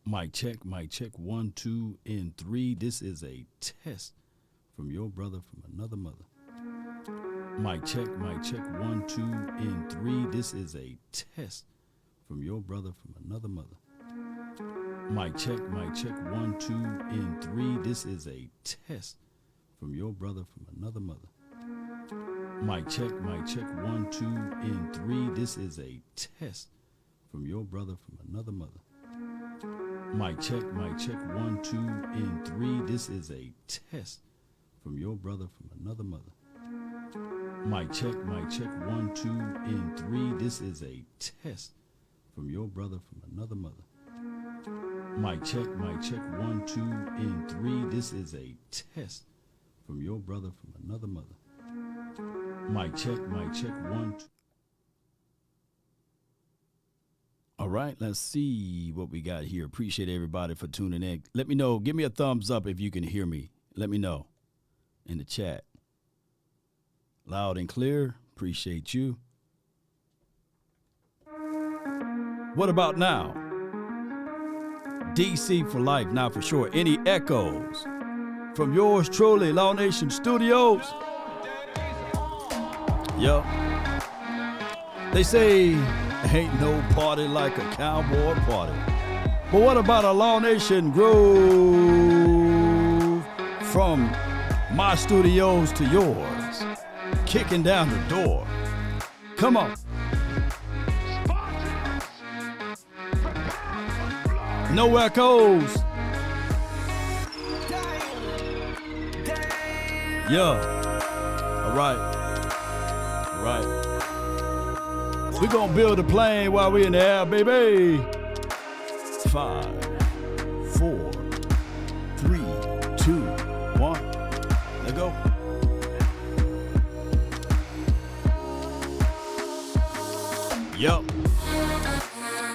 Mic check, 1, 2, and 3. This is a test from your brother from another mother. Mic check, 1, 2, and 3. This is a test from your brother from another mother. Mic check, 1, 2, and 3. This is a test from your brother from another mother. Mic check, 1, 2, and 3. This is a test from your brother from another mother. Mic check, 1, 2, and 3. This is a test from your brother from another mother. Mic check, 1, 2, and 3. This is a test from your brother from another mother. Mic check, 1, 2, and 3. This is a test from your brother from another mother. Mic check, 1, 2. All right, let's see what we got here. Appreciate everybody for tuning in. Let me know. Give me a thumbs up if you can hear me. Let me know in the chat. Loud and clear. Appreciate you. What about now? DC for life, now for sure. Any echoes from yours truly, Law Nation Studios? Yup. They say ain't no party like a cowboy party. But what about a Law Nation groove from my studios to yours? Kicking down the door. Come on. No echoes. Yeah. All right. All right. We're going to build a plane while we're in the air, baby. 5, 4, 3, 2, 1. Let go. Yup.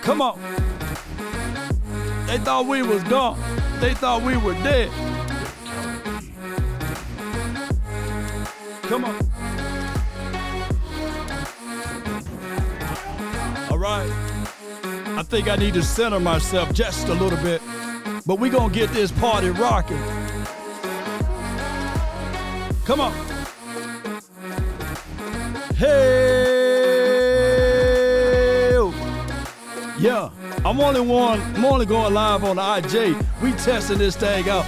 Come on. They thought we was gone. They thought we were dead. Come on. All right. I think I need to center myself just a little bit, but we're going to get this party rocking. Come on. Hey. Yeah. I'm only going live on the IJ. We testing this thing out.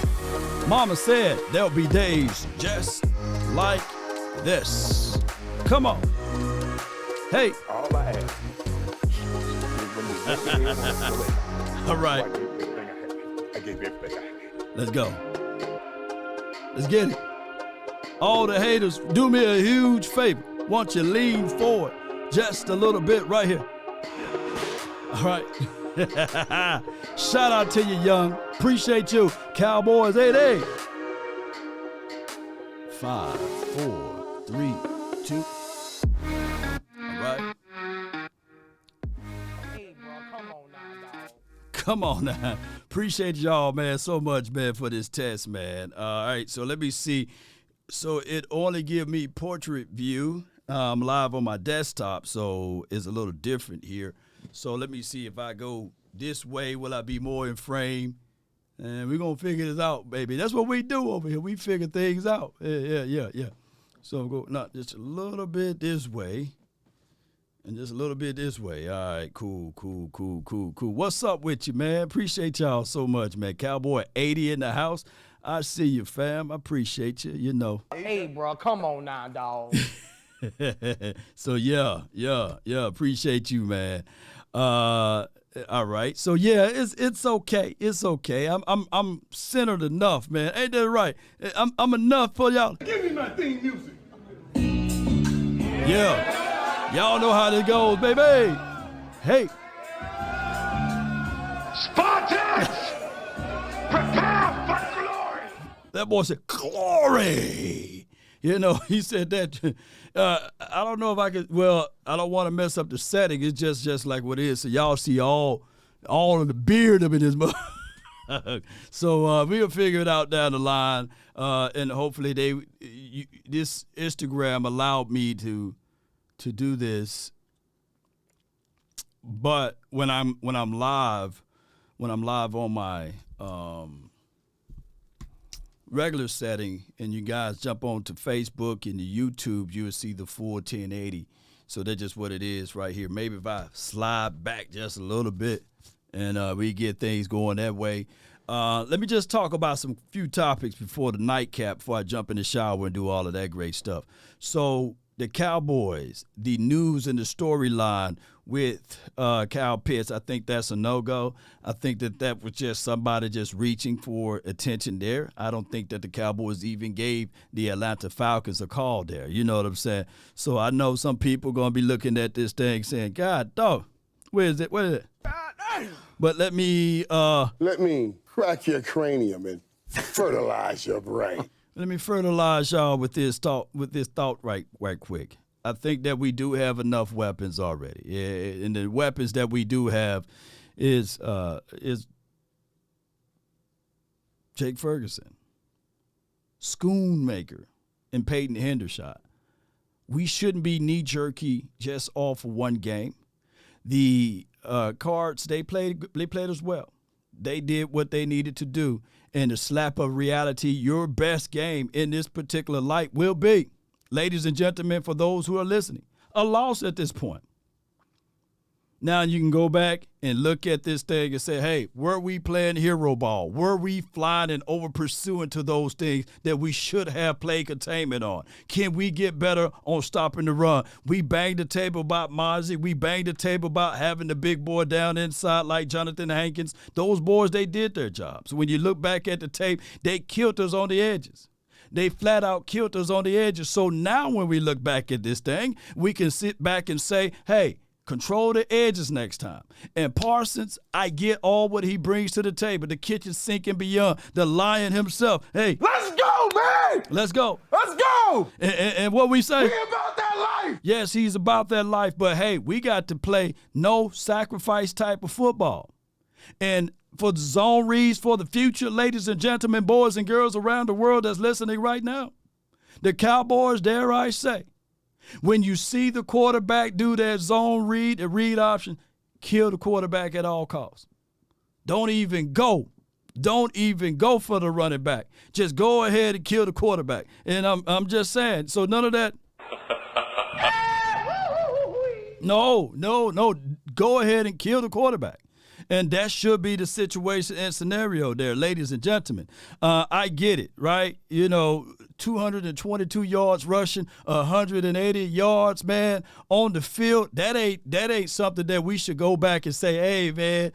Mama said there'll be days just like this. Come on. Hey. All I ask. All right. Let's go. Let's get it. All the haters, do me a huge favor. Want you lean forward just a little bit right here. All right. Shout out to you, young. Appreciate you. Cowboys 8-8. 5, 4, 3, 2. All right. Hey, bro, come on now, dog. Come on now. Appreciate y'all, man, so much, man, for this test, man. All right, so let me see. So it only give me portrait view. I'm live on my desktop, so it's a little different here. So let me see if I go this way, will I be more in frame? And we're going to figure this out, baby. That's what we do over here. We figure things out. Yeah. So go not just a little bit this way and just a little bit this way. All right, cool. What's up with you, man? Appreciate y'all so much, man. Cowboy 80 in the house. I see you, fam. I appreciate you, you know. Hey, bro, come on now, dog. So yeah, appreciate you, man. All right. So yeah, it's okay. It's okay. I'm centered enough, man. Ain't that right? I'm enough for y'all. Give me my theme music. Yeah. Y'all know how this goes, baby. Hey. Spartans! Prepare for glory! That boy said, glory. You know, he said that. I don't know if I could. Well, I don't want to mess up the setting. It's just like what it is. So y'all see all of the beard up in his mouth. So we'll figure it out down the line, and hopefully this Instagram allowed me to do this. But when I'm live when I'm live on my regular setting and you guys jump onto Facebook and the YouTube, you will see the full 1080. So that's just what it is right here. Maybe if I slide back just a little bit and we get things going that way. Let me just talk about some few topics before the nightcap, before I jump in the shower and do all of that great stuff. So the Cowboys, the news and the storyline with Kyle Pitts, I think that's a no-go. I think that was just somebody just reaching for attention there. I don't think that the Cowboys even gave the Atlanta Falcons a call there. You know what I'm saying? So I know some people going to be looking at this thing saying, God, dog, where is it? Where is it? But let me crack your cranium and fertilize your brain. Let me fertilize y'all with this thought right quick. I think that we do have enough weapons already. Yeah, and the weapons that we do have is Jake Ferguson, Schoonmaker, and Peyton Hendershot. We shouldn't be knee-jerky just off of one game. The Cards, they played as well. They did what they needed to do. And the slap of reality, your best game in this particular light will be, ladies and gentlemen, for those who are listening, a loss at this point. Now you can go back and look at this thing and say, hey, were we playing hero ball? Were we flying and over pursuing to those things that we should have played containment on? Can we get better on stopping the run? We banged the table about Mozzie. We banged the table about having the big boy down inside like Jonathan Hankins. Those boys, they did their jobs. When you look back at the tape, they killed us on the edges. They flat out killed us on the edges. So now when we look back at this thing, we can sit back and say, hey, control the edges next time. And Parsons, I get all what he brings to the table, the kitchen sink and beyond, the lion himself. Hey, Let's go, man! let's go. Let's go! And what we say? We about that life! Yes, he's about that life, but hey, we got to play no sacrifice type of football. And for the zone reads for the future, ladies and gentlemen, boys and girls around the world that's listening right now, the Cowboys, dare I say, when you see the quarterback do that zone read, the read option, kill the quarterback at all costs. Don't even go. Don't even go for the running back. Just go ahead and kill the quarterback. And I'm just saying, so none of that. No. Go ahead and kill the quarterback. And that should be the situation and scenario there, ladies and gentlemen. I get it, right? 222 yards rushing, 180 yards, man, on the field. That ain't something that we should go back and say, hey,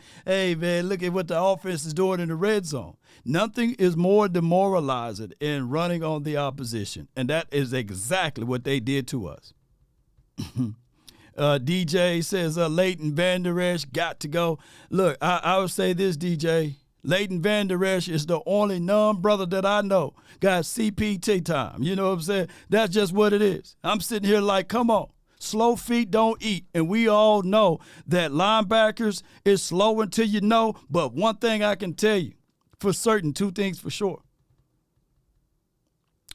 man, look at what the offense is doing in the red zone. Nothing is more demoralizing in running on the opposition, and that is exactly what they did to us. DJ says Leighton Vander Esch got to go. Look, I would say this, DJ. Leighton Vander Esch is the only non-brother that I know got CPT time. You know what I'm saying? That's just what it is. I'm sitting here like, come on. Slow feet don't eat. And we all know that linebackers is slow until you know. But one thing I can tell you for certain, two things for sure.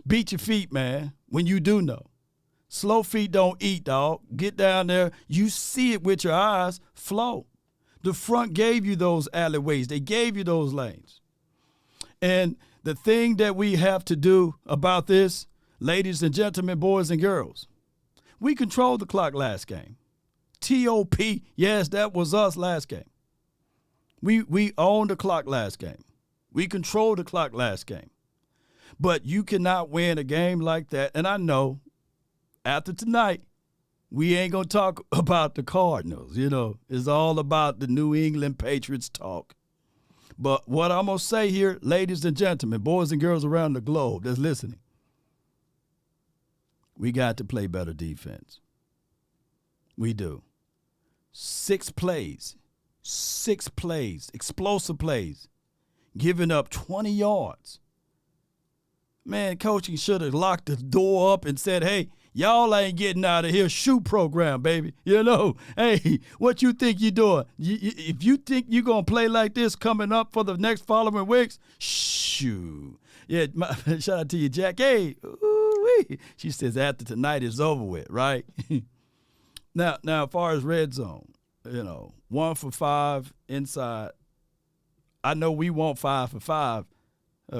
Beat your feet, man, when you do know. Slow feet don't eat, dog. Get down there. You see it with your eyes. Flow. The front gave you those alleyways. They gave you those lanes. And the thing that we have to do about this, ladies and gentlemen, boys and girls, we controlled the clock last game. T.O.P., yes, that was us last game. We owned the clock last game. We controlled the clock last game. But you cannot win a game like that. And I know after tonight, we ain't going to talk about the Cardinals. It's all about the New England Patriots talk. But what I'm going to say here, ladies and gentlemen, boys and girls around the globe that's listening, we got to play better defense. We do. 6 plays, explosive plays, giving up 20 yards. Man, coaching should have locked the door up and said, hey, y'all ain't getting out of here. Shoe program, baby. Hey, what you think you doing? If you think you're going to play like this coming up for the next following weeks, shoo. Yeah, shout out to you, Jack. Hey, ooh-wee. She says after tonight is over with, right? Now, as far as red zone, 1 for 5 inside I know we want 5 for 5.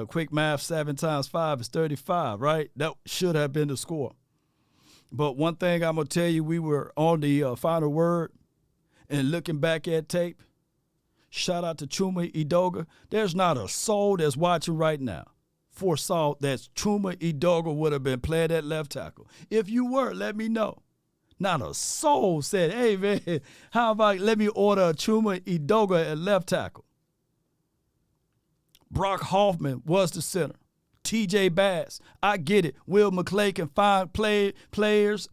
Quick math, 7 times 5 is 35, right? That should have been the score. But one thing I'm going to tell you, we were on the final word, and looking back at tape, shout out to Chuma Edoga. There's not a soul that's watching right now foresaw that Chuma Edoga would have been playing at left tackle. If you were, let me know. Not a soul said, hey, man, how about let me order a Chuma Edoga at left tackle. Brock Hoffman was the center. TJ Bass, I get it. Will McClay can find players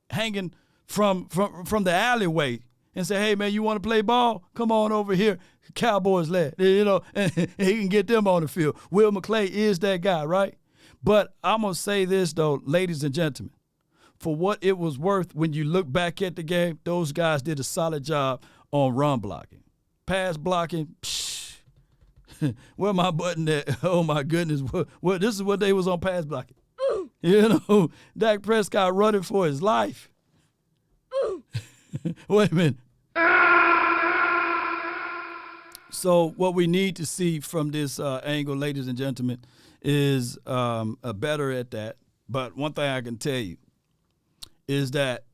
hanging from the alleyway and say, hey, man, you want to play ball? Come on over here. Cowboys led, and he can get them on the field. Will McClay is that guy, right? But I'm going to say this, though, ladies and gentlemen. For what it was worth, when you look back at the game, those guys did a solid job on run blocking. Pass blocking, where my button at? Oh, my goodness. Well, this is what they was on pass blocking. Dak Prescott running for his life. Wait a minute. So what we need to see from this angle, ladies and gentlemen, is better at that. But one thing I can tell you is that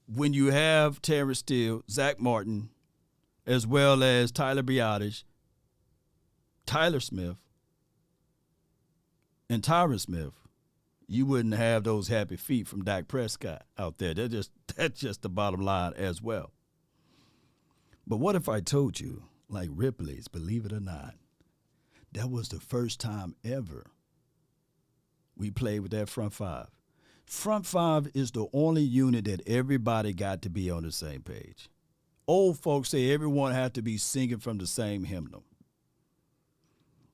when you have Terrence Steele, Zach Martin, as well as Tyler Biotish, Tyler Smith, and Tyron Smith, you wouldn't have those happy feet from Dak Prescott out there. That's just the bottom line as well. But what if I told you, like Ripley's, believe it or not, that was the first time ever we played with that front five. Front five is the only unit that everybody got to be on the same page. Old folks say everyone had to be singing from the same hymnal.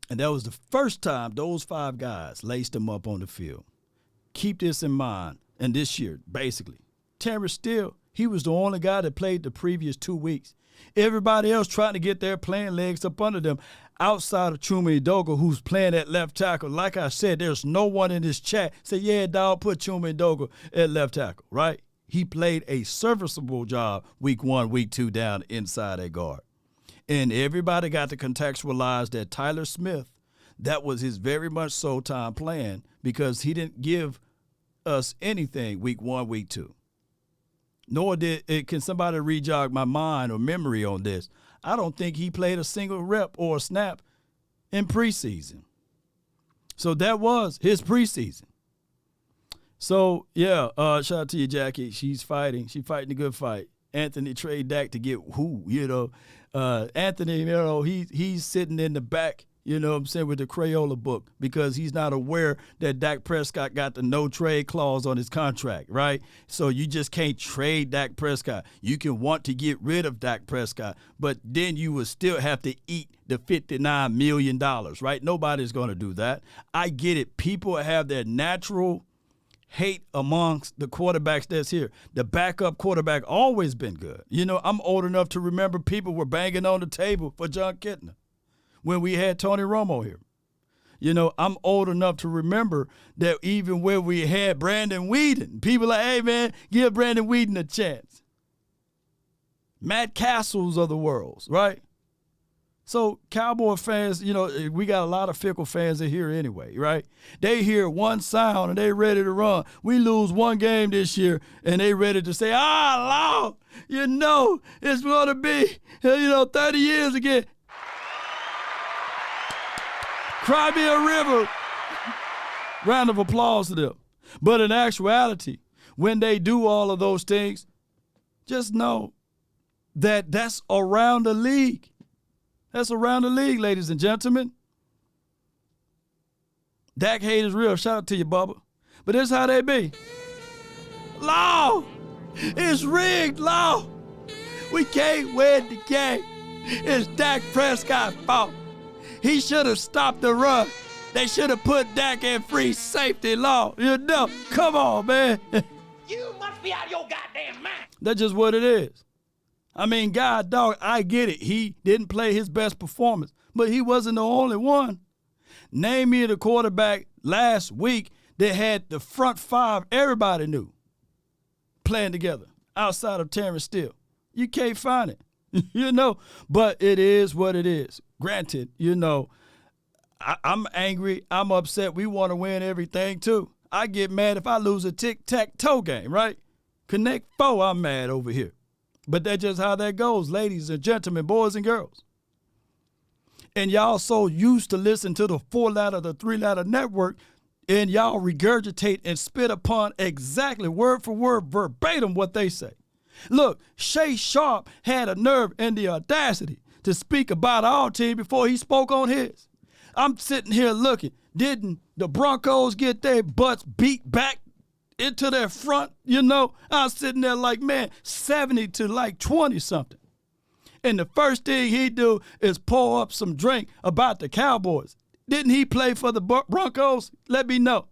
And that was the first time those 5 guys laced them up on the field. Keep this in mind. And this year, basically, Terrence Steele, he was the only guy that played the previous 2 weeks. Everybody else trying to get their playing legs up under them outside of Chuma Edoga, who's playing at left tackle. Like I said, there's no one in this chat say, yeah, dog, put Chuma Edoga at left tackle, right? He played a serviceable job week 1, week 2 down inside at guard. And everybody got to contextualize that Tyler Smith, that was his very much so time playing because he didn't give us anything week 1, week 2. Nor can somebody rejog my mind or memory on this. I don't think he played a single rep or a snap in preseason. So that was his preseason. So, yeah, shout out to you, Jackie. She's fighting. She's fighting a good fight. Anthony trade Dak to get who, Anthony, he's sitting in the back, with the Crayola book because he's not aware that Dak Prescott got the no trade clause on his contract, right? So you just can't trade Dak Prescott. You can want to get rid of Dak Prescott, but then you will still have to eat the $59 million, right? Nobody's going to do that. I get it. People have their natural hate amongst the quarterbacks that's here. The backup quarterback always been good. I'm old enough to remember people were banging on the table for John Kitna when we had Tony Romo here. I'm old enough to remember that even when we had Brandon Weeden, people like, hey, man, give Brandon Weeden a chance. Matt Castles of the world, right? So Cowboy fans, we got a lot of fickle fans in here anyway, right? They hear one sound and they ready to run. We lose one game this year and they ready to say, Lord, it's going to be, 30 years again. Cry me a river. Round of applause to them. But in actuality, when they do all of those things, just know that that's around the league. That's around the league, ladies and gentlemen. Dak hate is real. Shout out to you, Bubba. But this is how they be. Law! It's rigged, Law! We can't win the game. It's Dak Prescott's fault. He should have stopped the run. They should have put Dak in free safety, Law. Come on, man. You must be out of your goddamn mind. That's just what it is. God, dog, I get it. He didn't play his best performance, but he wasn't the only one. Name me the quarterback last week that had the front 5 everybody knew playing together outside of Terrence Steele. You can't find it. you know, but it is what it is. Granted, you know, I'm angry. I'm upset. We want to win everything, too. I get mad if I lose a tic-tac-toe game, right? Connect 4, I'm mad over here. But that's just how that goes, ladies and gentlemen, boys and girls. And y'all so used to listen to the 4-letter, the 3-letter network, and y'all regurgitate and spit upon exactly word for word, verbatim what they say. Look, Shay Sharp had a nerve and the audacity to speak about our team before he spoke on his. I'm sitting here looking. Didn't the Broncos get their butts beat back into their front? You know, I was sitting there like, man, 70 to like 20 something. And the first thing he do is pour up some drink about the Cowboys. Didn't he play for the Broncos? Let me know.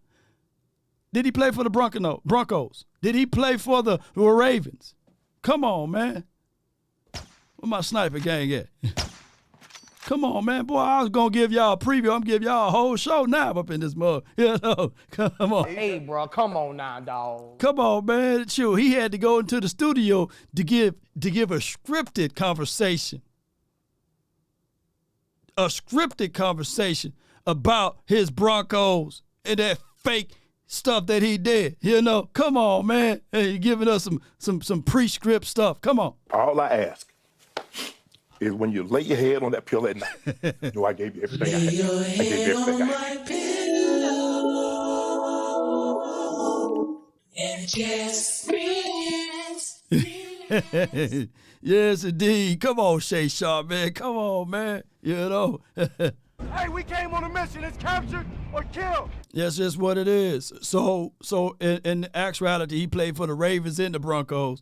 Did he play for the Broncos? Did he play for the Ravens? Come on, man. Where my sniper gang at? Come on, man. Boy, I was going to give y'all a preview. I'm going to give y'all a whole show now up in this mug. You know, come on. Hey, bro, come on now, dog. Come on, man. Sure, he had to go into the studio to give a scripted conversation. A scripted conversation about his Broncos and that fake stuff that he did. You know, come on, man. Hey, you're giving us some pre-script stuff. Come on. All I ask is when you lay your head on that pillow at night, you know I gave you everything I had. I gave you everything I had. And just relax. Yes, indeed. Come on, Shay Sharp, man. Come on, man. You know. Hey, we came on a mission. It's captured or killed. That's just what it is. So in actuality, he played for the Ravens and the Broncos,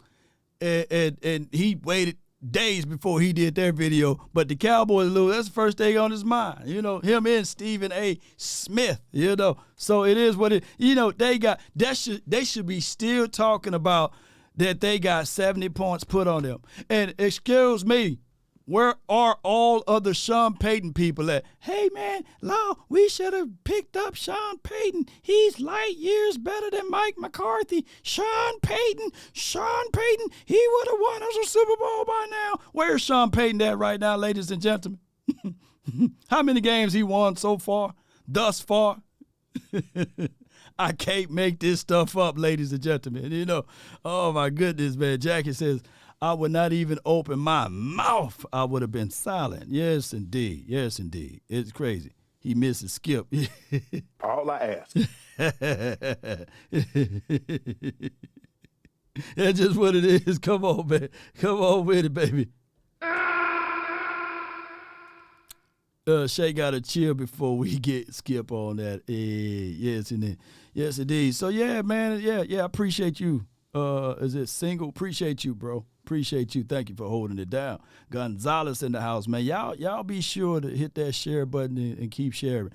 and he waited days before he did their video. But the Cowboys lose. That's the first thing on his mind. You know, him and Stephen A. Smith. You know, so it is what it. You know, they should be still talking about that they got 70 points put on them. And excuse me, where are all other Sean Payton people at? Hey, man, Law, we should have picked up Sean Payton. He's light years better than Mike McCarthy. Sean Payton, he would have won us a Super Bowl by now. Where's Sean Payton at right now, ladies and gentlemen? How many games he won so far, thus far? I can't make this stuff up, ladies and gentlemen. You know, oh, my goodness, man. Jackie says, I would not even open my mouth. I would have been silent. Yes, indeed. Yes, indeed. It's crazy. He misses Skip. All I ask. That's just what it is. Come on, man. Come on with it, baby. Shay got to chill before we get Skip on that. Yes, indeed. Yes, indeed. So, yeah, man. Yeah, I appreciate you. Is it single? Appreciate you, bro. Appreciate you. Thank you for holding it down. Gonzalez in the house, man. Y'all be sure to hit that share button and keep sharing.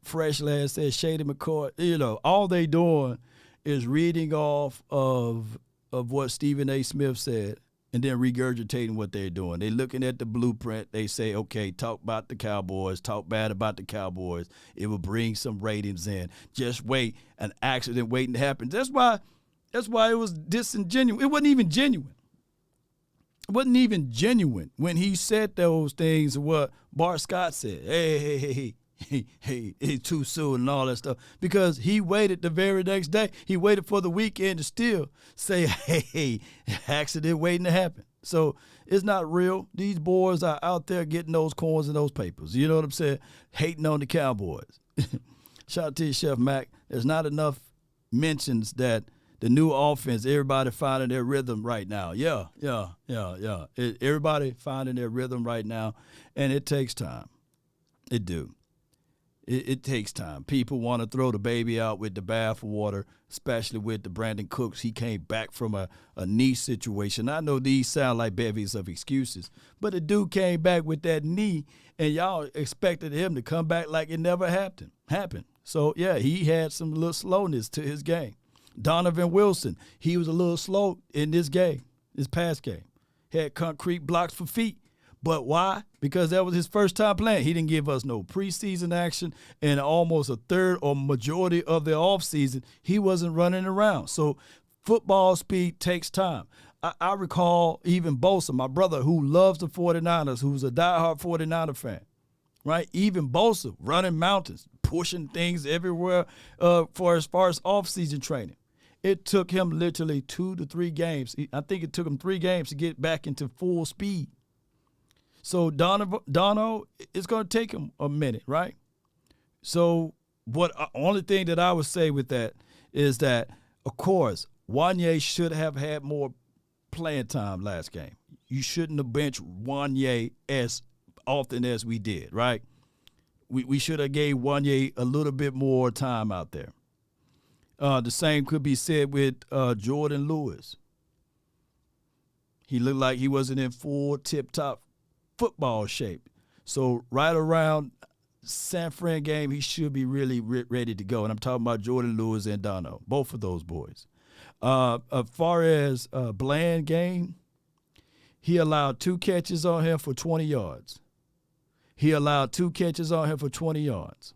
Fresh Lad says Shady McCoy. You know, all they doing is reading off of what Stephen A. Smith said and then regurgitating what they're doing. They looking at the blueprint. They say, okay, talk about the Cowboys, talk bad about the Cowboys. It will bring some ratings in. Just wait. An accident waiting to happen. That's why it was disingenuous. It wasn't even genuine. It wasn't even genuine when he said those things, what Bart Scott said. Hey, it's too soon and all that stuff. Because he waited the very next day. He waited for the weekend to still say, hey, accident waiting to happen. So it's not real. These boys are out there getting those coins and those papers. You know what I'm saying? Hating on the Cowboys. Shout out to you, Chef Mac. There's not enough mentions that the new offense, everybody finding their rhythm right now. Yeah. Everybody finding their rhythm right now, and it takes time. It do. It takes time. People want to throw the baby out with the bathwater, especially with the Brandon Cooks. He came back from a knee situation. I know these sound like bevies of excuses, but the dude came back with that knee, and y'all expected him to come back like it never happened. So, yeah, he had some little slowness to his game. Donovan Wilson, he was a little slow in this past game. Had concrete blocks for feet. But why? Because that was his first time playing. He didn't give us no preseason action, and almost a third or majority of the offseason, he wasn't running around. So football speed takes time. I recall even Bosa, my brother who loves the 49ers, who's a diehard 49er fan, right? Even Bosa running mountains, pushing things everywhere for as far as offseason training. It took him literally 2 to 3 games. I think it took him 3 games to get back into full speed. So Dono, it's going to take him a minute, right? So only thing that I would say with that is that, of course, Wanye should have had more playing time last game. You shouldn't have benched Wanye as often as we did, right? We should have gave Wanye a little bit more time out there. The same could be said with Jordan Lewis. He looked like he wasn't in full tip-top football shape. So right around San Fran game, he should be really ready to go. And I'm talking about Jordan Lewis and Dono, both of those boys. As far as Bland game, he allowed 2 catches on him for 20 yards. He allowed 2 catches on him for 20 yards.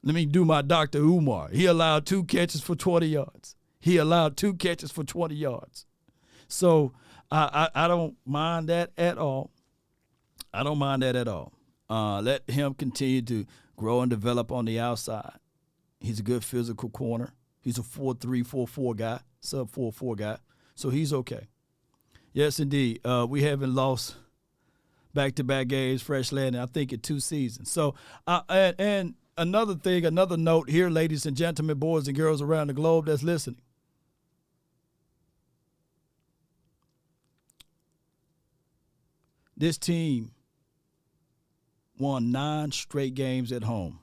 Let me do my Dr. Umar. He allowed 2 catches for 20 yards. He allowed 2 catches for 20 yards. So I don't mind that at all. I don't mind that at all. Let him continue to grow and develop on the outside. He's a good physical corner. He's a 4-3, 4-4 guy, sub 4-4 guy. So he's okay. Yes, indeed. We haven't lost back-to-back games, fresh landing, I think, in 2 seasons. So, and another thing, another note here, ladies and gentlemen, boys and girls around the globe that's listening. This team won 9 straight games at home.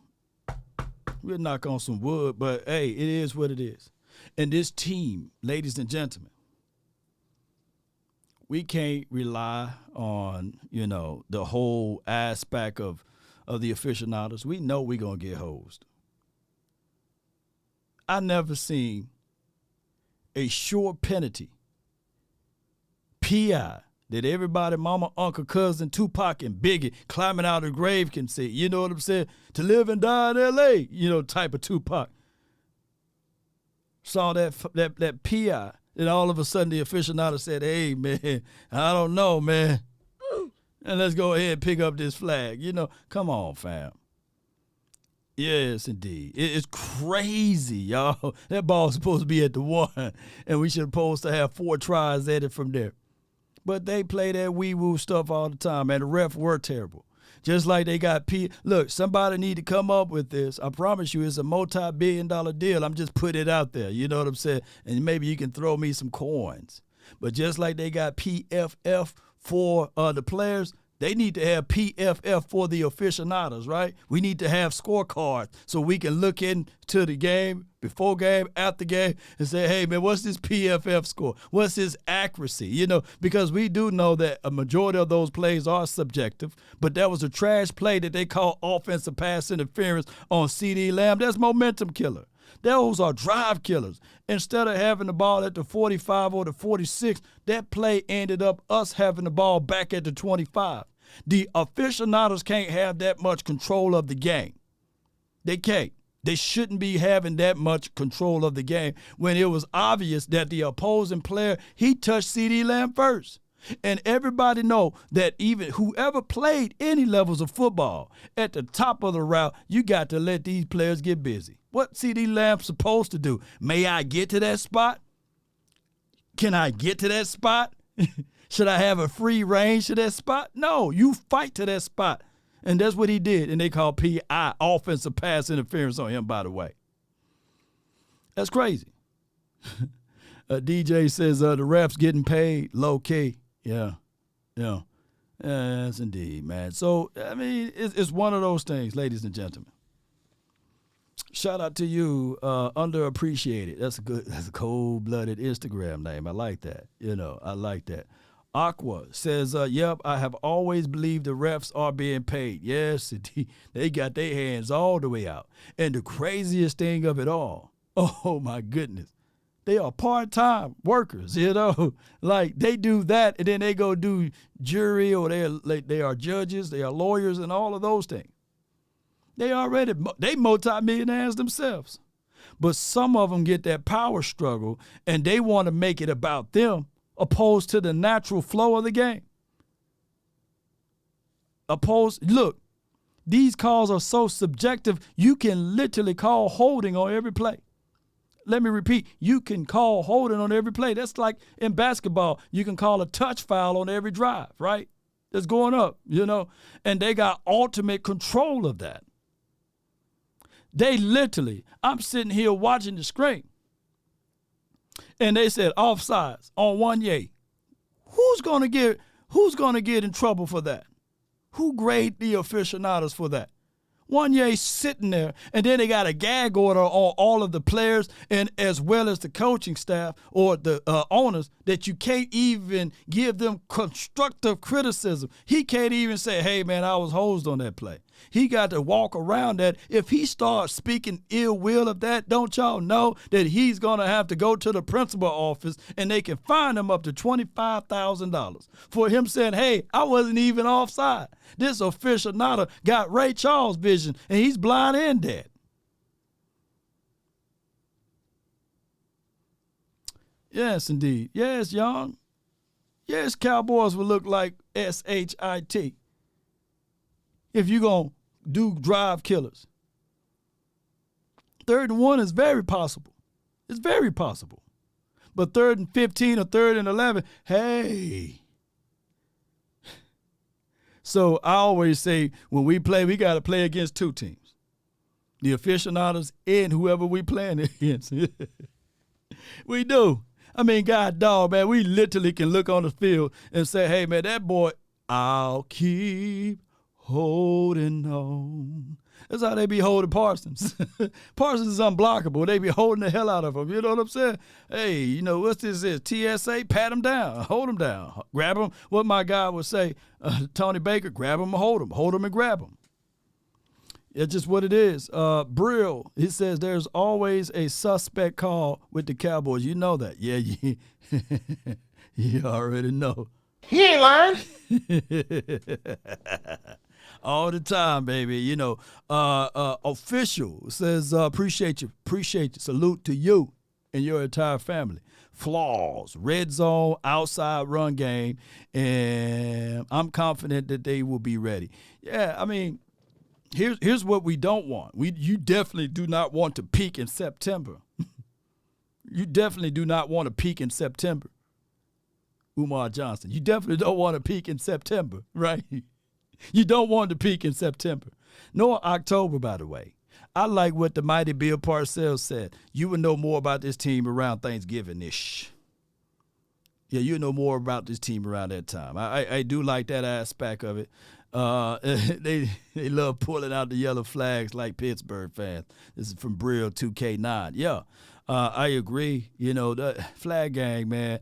We'll knock on some wood, but, hey, it is what it is. And this team, ladies and gentlemen, we can't rely on, the whole aspect of the aficionados. We know we're going to get hosed. I never seen a short penalty, PI, that everybody, mama, uncle, cousin, Tupac, and Biggie climbing out of the grave can see. You know what I'm saying? To live and die in L.A., type of Tupac. Saw that PI, and all of a sudden the aficionado said, hey, man, I don't know, man. And let's go ahead and pick up this flag. Come on, fam. Yes, indeed. It's crazy, y'all. That ball's supposed to be at the 1, and we should supposed to have 4 tries at it from there. But they play that wee-woo stuff all the time, and the refs were terrible. Just like they got Look, somebody need to come up with this. I promise you it's a multi-billion-dollar deal. I'm just putting it out there. You know what I'm saying? And maybe you can throw me some coins. But just like they got PFF for the players, they need to have PFF for the aficionados, right? We need to have scorecards so we can look into the game, before game, after game, and say, hey, man, what's this PFF score? What's his accuracy? Because we do know that a majority of those plays are subjective, but that was a trash play that they call offensive pass interference on CeeDee Lamb. That's momentum killer. Those are drive killers. Instead of having the ball at the 45 or the 46, that play ended up us having the ball back at the 25. The aficionados can't have that much control of the game. They can't. They shouldn't be having that much control of the game when it was obvious that the opposing player, he touched CeeDee Lamb first. And everybody know that even whoever played any levels of football, at the top of the route, you got to let these players get busy. What CeeDee Lamb supposed to do? May I get to that spot? Can I get to that spot? Should I have a free range to that spot? No, you fight to that spot. And that's what he did. And they call PI, offensive pass interference, on him, by the way. That's crazy. DJ says the refs getting paid low key. Yeah. Yes, indeed, man. So, I mean, it's one of those things, ladies and gentlemen. Shout out to you, underappreciated. That's a cold-blooded Instagram name. I like that. I like that. Aqua says, yep, I have always believed the refs are being paid. Yes, indeed. They got their hands all the way out. And the craziest thing of it all, oh, my goodness, they are part-time workers, Like, they do that, and then they go do jury, or they are judges, they are lawyers, and all of those things. They multi-millionaires themselves. But some of them get that power struggle, and they want to make it about them opposed to the natural flow of the game. Look, these calls are so subjective, you can literally call holding on every play. Let me repeat, you can call holding on every play. That's like in basketball, you can call a touch foul on every drive, right? That's going up, and they got ultimate control of that. They literally, I'm sitting here watching the screen, and they said offsides on 1-yay. Who's gonna get in trouble for that? Who grade the aficionados for that? 1-yay sitting there, and then they got a gag order on all of the players and as well as the coaching staff or the owners that you can't even give them constructive criticism. He can't even say, hey, man, I was hosed on that play. He got to walk around that. If he starts speaking ill will of that, don't y'all know that he's going to have to go to the principal office and they can fine him up to $25,000 for him saying, hey, I wasn't even offside. This aficionado got Ray Charles vision and he's blind and dead. Yes, indeed. Yes, Young. Yes, Cowboys will look like SHIT. If you're going to do drive killers. 3rd and 1 is very possible. It's very possible. But 3rd and 15 or 3rd and 11, hey. So I always say when we play, we got to play against two teams. The aficionados and whoever we playing against. We do. I mean, God dog, man, we literally can look on the field and say, hey, man, that boy, I'll keep holding on. That's how they be holding Parsons. Parsons is unblockable. They be holding the hell out of him. You know what I'm saying? Hey, what's this is? TSA, pat him down, hold him down, grab him. What my guy would say, Tony Baker, grab him and hold him and grab him. It's just what it is. Brill, he says there's always a suspect call with the Cowboys. You know that. Yeah, you already know. He ain't lying. All the time, baby. Official says, appreciate you. Salute to you and your entire family. Flaws, red zone, outside run game, and I'm confident that they will be ready. Yeah, I mean, here's what we don't want. You definitely do not want to peak in September. You definitely do not want to peak in September. Umar Johnson, you definitely don't want to peak in September, right? You don't want to peak in September. Nor October, by the way. I like what the mighty Bill Parcells said. You will know more about this team around Thanksgiving-ish. Yeah, you'll know more about this team around that time. I do like that aspect of it. They love pulling out the yellow flags like Pittsburgh fans. This is from Brill 2K9. Yeah, I agree. The flag gang, man.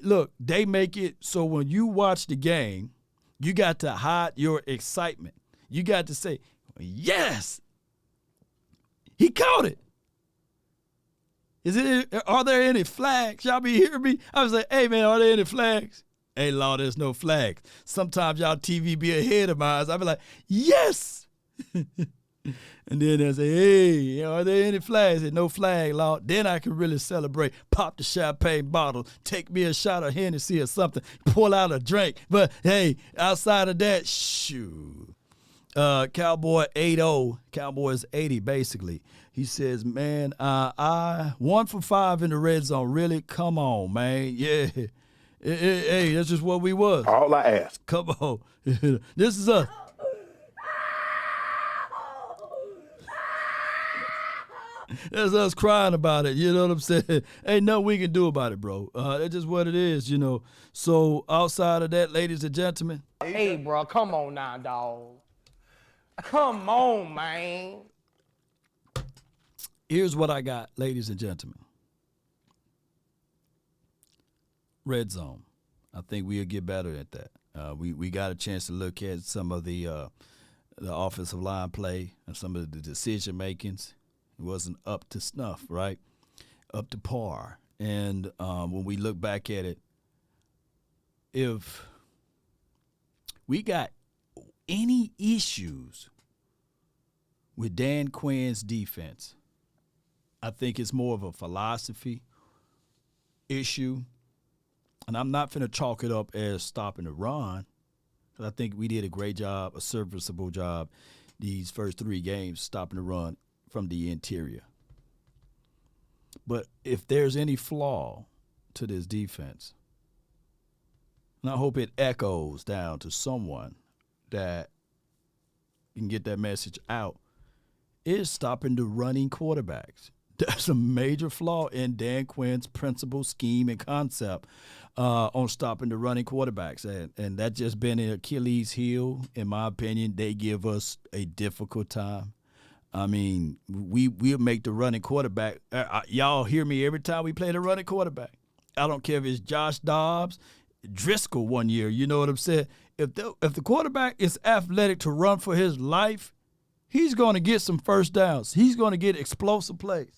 Look, they make it so when you watch the game, you got to hide your excitement. You got to say, yes, he caught it. Are there any flags? Y'all be hearing me? I was like, hey, man, are there any flags? Hey, Lord, there's no flags. Sometimes y'all TV be ahead of mine. I'll be like, yes. And then they say, hey, are there any flags? Say, no flag, Lord. Then I can really celebrate. Pop the champagne bottle. Take me a shot of Hennessy or something. Pull out a drink. But, hey, outside of that, shoot. Cowboy 80, Cowboys 80, basically. He says, man, I 1 for 5 in the red zone. Really? Come on, man. Yeah. Hey, that's just what we was. All I ask. Come on. This is us. That's us crying about it. You know what I'm saying? Ain't nothing we can do about it, bro. That's just what it is, So outside of that, ladies and gentlemen. Hey, bro, come on now, dog. Come on, man. Here's what I got, ladies and gentlemen. Red zone. I think we'll get better at that. We got a chance to look at some of the offensive line play and some of the decision makings. It wasn't up to snuff, right? Up to par. And when we look back at it, if we got any issues with Dan Quinn's defense, I think it's more of a philosophy issue. And I'm not finna chalk it up as stopping the run. Because I think we did a great job, a serviceable job, these first 3 games, stopping the run from the interior. But if there's any flaw to this defense, and I hope it echoes down to someone that can get that message out, is stopping the running quarterbacks. That's a major flaw in Dan Quinn's principle, scheme, and concept on stopping the running quarterbacks. And that's just been an Achilles heel, in my opinion. They give us a difficult time. I mean, we'll make the running quarterback. Y'all hear me every time we play the running quarterback. I don't care if it's Josh Dobbs, Driscoll one year. You know what I'm saying? If the quarterback is athletic to run for his life, he's going to get some first downs. He's going to get explosive plays.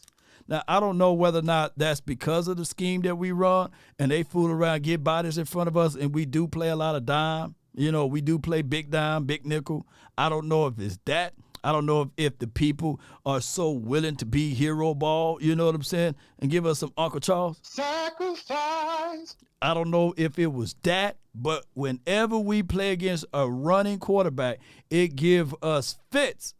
Now, I don't know whether or not that's because of the scheme that we run and they fool around, get bodies in front of us, and we do play a lot of dime. You know, we do play big dime, big nickel. I don't know if it's that. I don't know if the people are so willing to be hero ball, you know what I'm saying, and give us some Uncle Charles. Sacrifice. I don't know if it was that, but whenever we play against a running quarterback, it give us fits.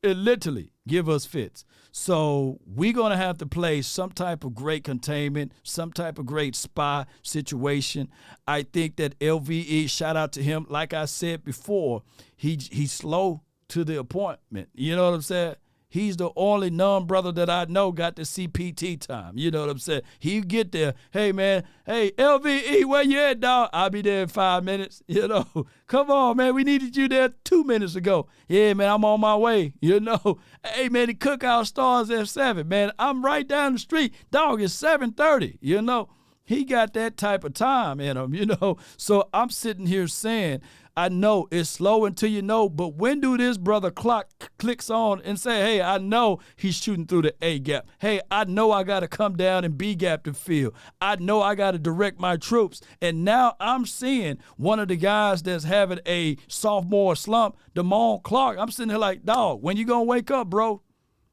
It literally give us fits. So we're going to have to play some type of great containment, some type of great spy situation. I think that LVE, shout out to him, like I said before, he's slow to the appointment. You know what I'm saying? He's the only non-brother that I know got the CPT time. You know what I'm saying? He get there. Hey, man. Hey, LVE, where you at, dog? I'll be there in 5 minutes. You know, come on, man. We needed you there 2 minutes ago. Yeah, man, I'm on my way. You know, hey, man, the cookout starts at 7. Man, I'm right down the street. Dog, it's 7:30. You know, he got that type of time in him, you know. So I'm sitting here saying, I know it's slow until you know, but when do this brother clock clicks on and say, hey, I know he's shooting through the A gap. Hey, I know I got to come down and B gap the field. I know I got to direct my troops. And now I'm seeing one of the guys that's having a sophomore slump, Damone Clark. I'm sitting here like, dog, when you going to wake up, bro?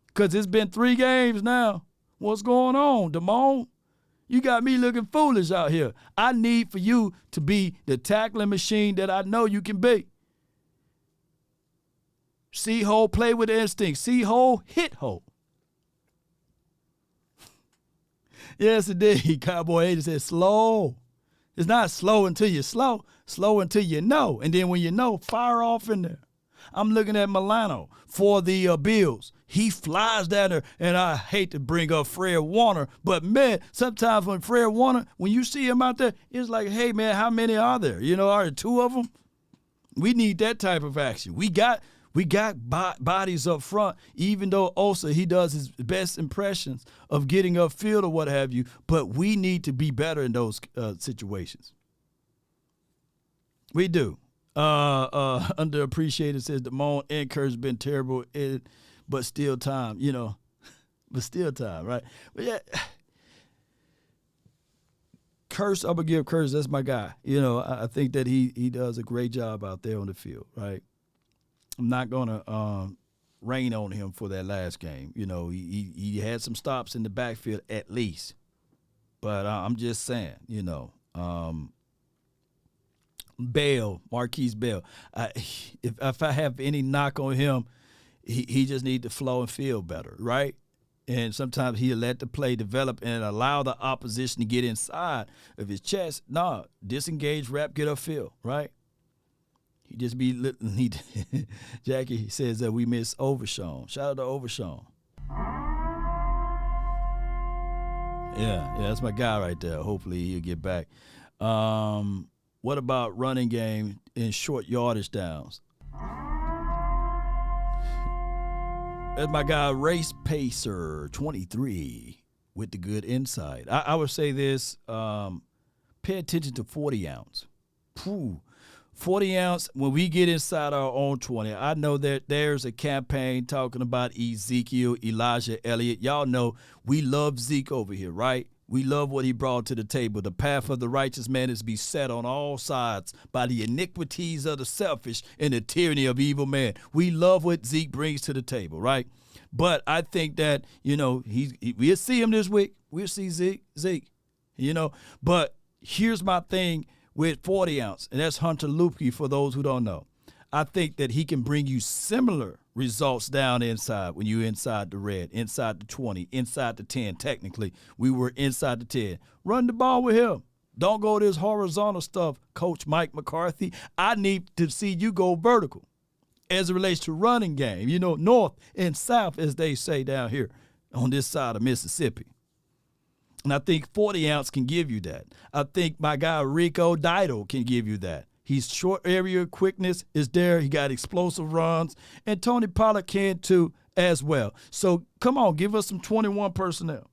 Because it's been 3 games now. What's going on, Damone? You got me looking foolish out here. I need for you to be the tackling machine that I know you can be. See hole, play with instinct. See hole, hit hole. Yes, indeed. Cowboy 80 said slow. It's not slow until you're slow. Slow until you know. And then when you know, fire off in there. I'm looking at Milano for the Bills. He flies down there, and I hate to bring up Fred Warner, but, man, sometimes when Fred Warner, when you see him out there, it's like, hey, man, how many are there? You know, are there 2 of them? We need that type of action. We got bodies up front, even though Osa, he does his best impressions of getting upfield or what have you, but we need to be better in those situations. We do. Underappreciated says Damone Enker's been terrible, but still time, you know. But still time, right? But yeah, Curse, I'm going to give Curse, that's my guy. You know, I think that he does a great job out there on the field, right? I'm not going to rain on him for that last game. You know, he had some stops in the backfield at least. But I'm just saying, you know, Bell, Marquise Bell. If I have any knock on him, he just need to flow and feel better, right? And sometimes he'll let the play develop and allow the opposition to get inside of his chest. Nah, disengage, wrap, get upfield, right? He just be Jackie says that we miss Overshawn. Shout out to Overshawn. Yeah, that's my guy right there. Hopefully he'll get back. What about running game in short yardage downs? That's my guy, Race Pacer 23 with the good insight. I would say this, pay attention to 40 ounce. 40 ounce, when we get inside our own 20, I know that there's a campaign talking about Ezekiel, Elijah Elliott. Y'all know we love Zeke over here, right? We love what he brought to the table. The path of the righteous man is beset on all sides by the iniquities of the selfish and the tyranny of evil man. We love what Zeke brings to the table, right? But I think that, we'll see him this week. We'll see Zeke, But here's my thing with 40 ounce, and that's Hunter Luepke for those who don't know. I think that he can bring you similar results down inside when you're inside the red, inside the 20, inside the 10. Technically, we were inside the 10. Run the ball with him. Don't go this horizontal stuff, Coach Mike McCarthy. I need to see you go vertical as it relates to running game. North and south, as they say down here on this side of Mississippi. And I think 40 ounce can give you that. I think my guy Rico Dido can give you that. He's short area quickness is there. He got explosive runs. And Tony Pollard can too as well. So come on, give us some 21 personnel.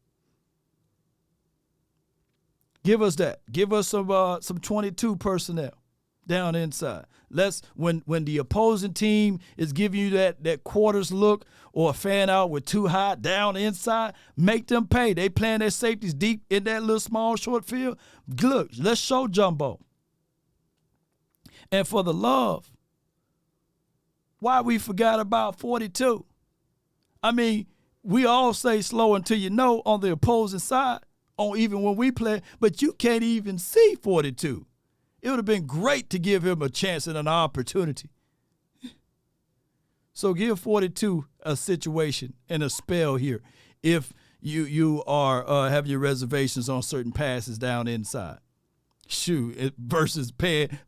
Give us that. Give us some 22 personnel down inside. When the opposing team is giving you that quarters look or a fan out with too high down inside, make them pay. They playing their safeties deep in that little small short field. Look, let's show Jumbo. And for the love, why we forgot about 42? I mean, we all say slow until you know on the opposing side, on even when we play, but you can't even see 42. It would have been great to give him a chance and an opportunity. So give 42 a situation and a spell here if you are having your reservations on certain passes down inside. Shoot, versus paying,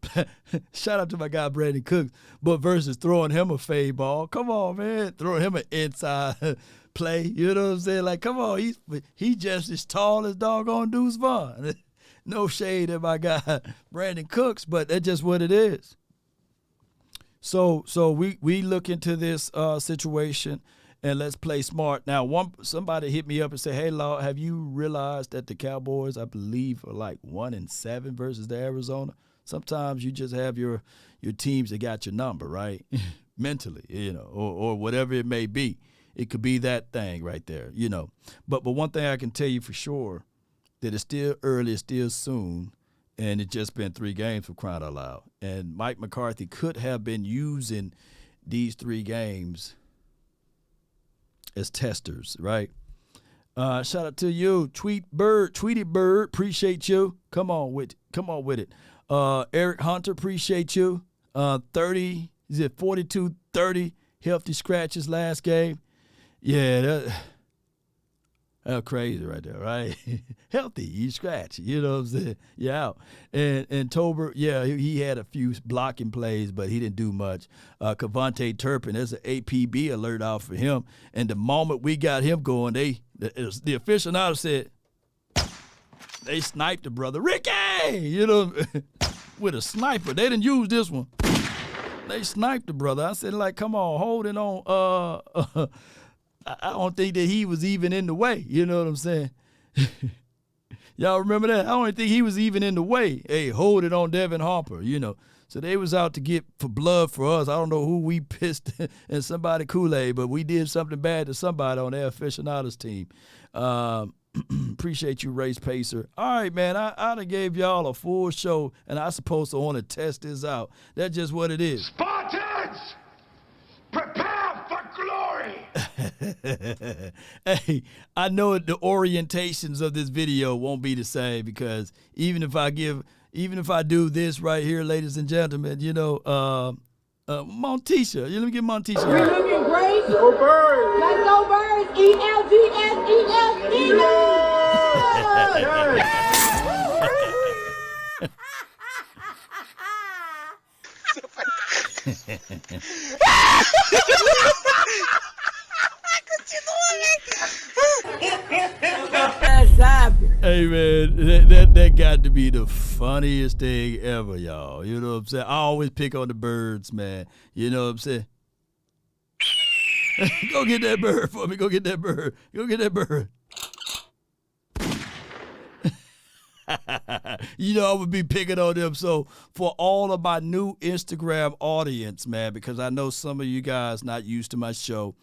shout out to my guy Brandon Cooks, but versus throwing him a fade ball. Come on, man, throwing him an inside play. You know what I'm saying? Like, come on, he's just as tall as doggone Deuce Vaughn. No shade at my guy Brandon Cooks, but that's just what it is. So we look into this situation and let's play smart. Now, somebody hit me up and said, "Hey, Law, have you realized that the Cowboys, I believe, are like 1-7 versus the Arizona?" Sometimes you just have your teams that got your number, right? Mentally, or whatever it may be. It could be that thing right there, But one thing I can tell you for sure, that it's still early, it's still soon, and it's just been 3 games for crying out loud. And Mike McCarthy could have been using these 3 games as testers, right? Shout out to you, Tweety Bird, appreciate you. Come on with it. Eric Hunter, appreciate you. 42-30 healthy scratches last game. Yeah, that's crazy right there, right? Healthy, you scratch, you know what I'm saying? You're out. And Tober, yeah, he had a few blocking plays, but he didn't do much. Kavontae Turpin, there's an APB alert out for him. And the moment we got him going, the aficionado said, they sniped the brother. Ricky! With a sniper. They didn't use this one. They sniped the brother. I said, like, come on, holding on. I don't think that he was even in the way. You know what I'm saying? Y'all remember that? I don't think he was even in the way. Hey, hold it on Devin Harper, So they was out to get for blood for us. I don't know who we pissed in somebody Kool-Aid, but we did something bad to somebody on their aficionados team. Appreciate you, Race Pacer. All right, man, I done gave y'all a full show, and I supposed to want to test this out. That's just what it is. Spartans, prepare for glory. Hey, I know the orientations of this video won't be the same because even if I do this right here, ladies and gentlemen, Montisha, let me get Montisha. We're looking great. Go Birds. Let's go Birds. Hey man, that got to be the funniest thing ever, y'all. You know what I'm saying? I always pick on the birds, man. You know what I'm saying? Go get that bird for me. Go get that bird. I would be picking on them. So for all of my new Instagram audience, man, because I know some of you guys not used to my show,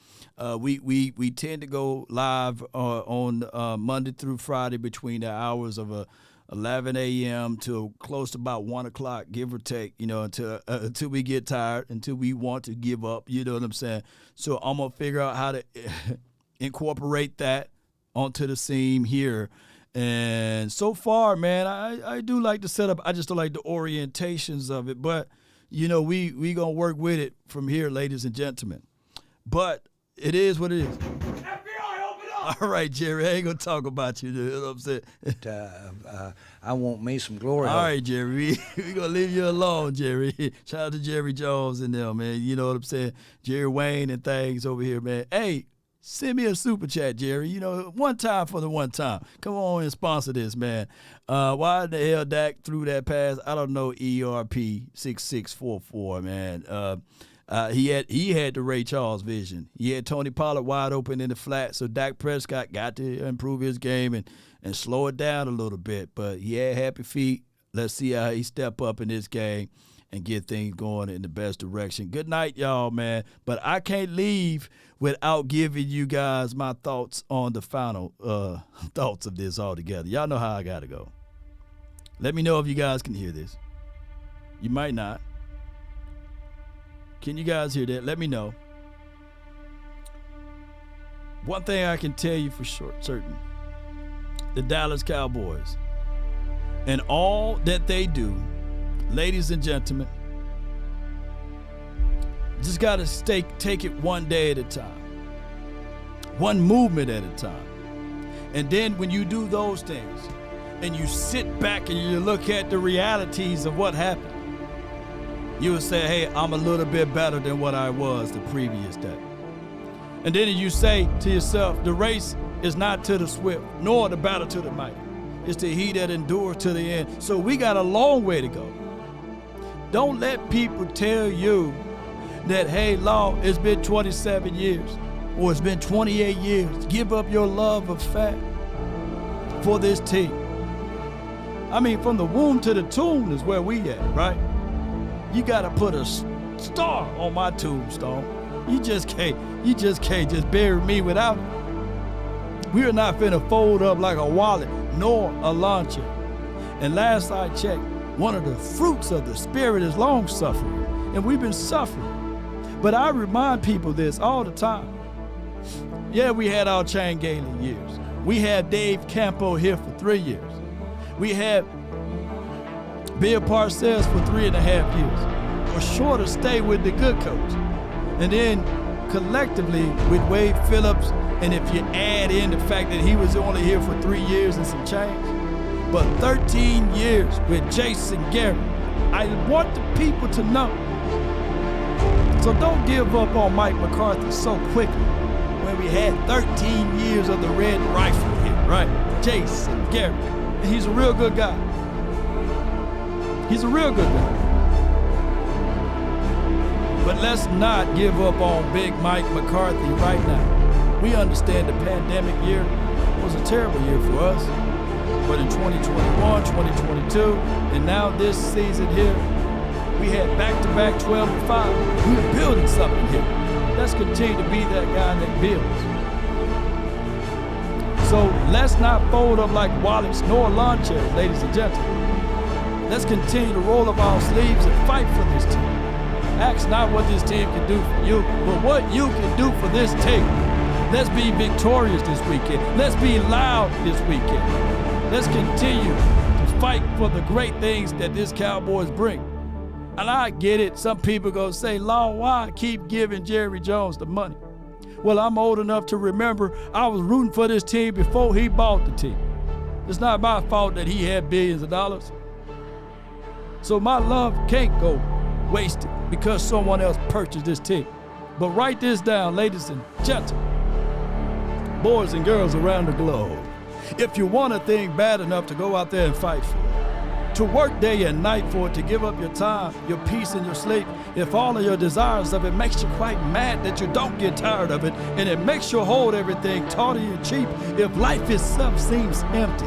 we tend to go live on Monday through Friday between the hours of 11 a.m. till close to about 1 o'clock, give or take, until we get tired, until we want to give up, you know what I'm saying? So I'm going to figure out how to incorporate that onto the scene here. And so far, man, I do like the setup. I just don't like the orientations of it. But, we going to work with it from here, ladies and gentlemen. But it is what it is. All right, Jerry, I ain't going to talk about you, you know what I'm saying? I want me some glory. All right, Jerry, we going to leave you alone, Jerry. Shout out to Jerry Jones and them, man. You know what I'm saying? Jerry Wayne and things over here, man. Hey, send me a super chat, Jerry. One time for the one time. Come on and sponsor this, man. Why the hell Dak threw that pass? I don't know, ERP 6644, man. He had the Ray Charles vision. He had Tony Pollard wide open in the flat, so Dak Prescott got to improve his game and slow it down a little bit. But he had happy feet. Let's see how he step up in this game and get things going in the best direction. Good night, y'all, man. But I can't leave without giving you guys my thoughts on the final thoughts of this altogether. Y'all know how I got to go. Let me know if you guys can hear this. You might not. Can you guys hear that? Let me know. One thing I can tell you for certain, the Dallas Cowboys and all that they do, ladies and gentlemen, just got to take it one day at a time, one movement at a time. And then when you do those things and you sit back and you look at the realities of what happened, you would say, hey, I'm a little bit better than what I was the previous day. And then you say to yourself, the race is not to the swift, nor the battle to the mighty. It's to he that endures to the end. So we got a long way to go. Don't let people tell you that, hey, Law, it's been 27 years or it's been 28 years. Give up your love of fat for this team. I mean, from the womb to the tomb is where we at, right? You got to put a star on my tombstone. You just can't just bury me without it. We are not finna fold up like a wallet nor a lawn chair. And last I checked, one of the fruits of the Spirit is long suffering. And we've been suffering. But I remind people this all the time. Yeah, we had our Chan Gailey years. We had Dave Campo here for 3 years. We had Bill Parcells for 3.5 years, or shorter stay with the good coach. And then collectively with Wade Phillips, and if you add in the fact that he was only here for 3 years and some change, but 13 years with Jason Garrett. I want the people to know. So don't give up on Mike McCarthy so quickly when we had 13 years of the red rifle here, right? Jason Garrett. And he's a real good guy. He's a real good guy. But let's not give up on Big Mike McCarthy right now. We understand the pandemic year was a terrible year for us. But in 2021, 2022, and now this season here, we had back-to-back 12-5. We're building something here. Let's continue to be that guy that builds. So let's not fold up like wallets nor lawn chairs, ladies and gentlemen. Let's continue to roll up our sleeves and fight for this team. Ask not what this team can do for you, but what you can do for this team. Let's be victorious this weekend. Let's be loud this weekend. Let's continue to fight for the great things that this Cowboys bring. And I get it. Some people gonna say, Law, why keep giving Jerry Jones the money? Well, I'm old enough to remember I was rooting for this team before he bought the team. It's not my fault that he had billions of dollars. So my love can't go wasted because someone else purchased this team. But write this down, ladies and gentlemen, boys and girls around the globe. If you want a thing bad enough to go out there and fight for it, to work day and night for it, to give up your time, your peace, and your sleep, if all of your desires of it makes you quite mad that you don't get tired of it, and it makes you hold everything tawdry and cheap, if life itself seems empty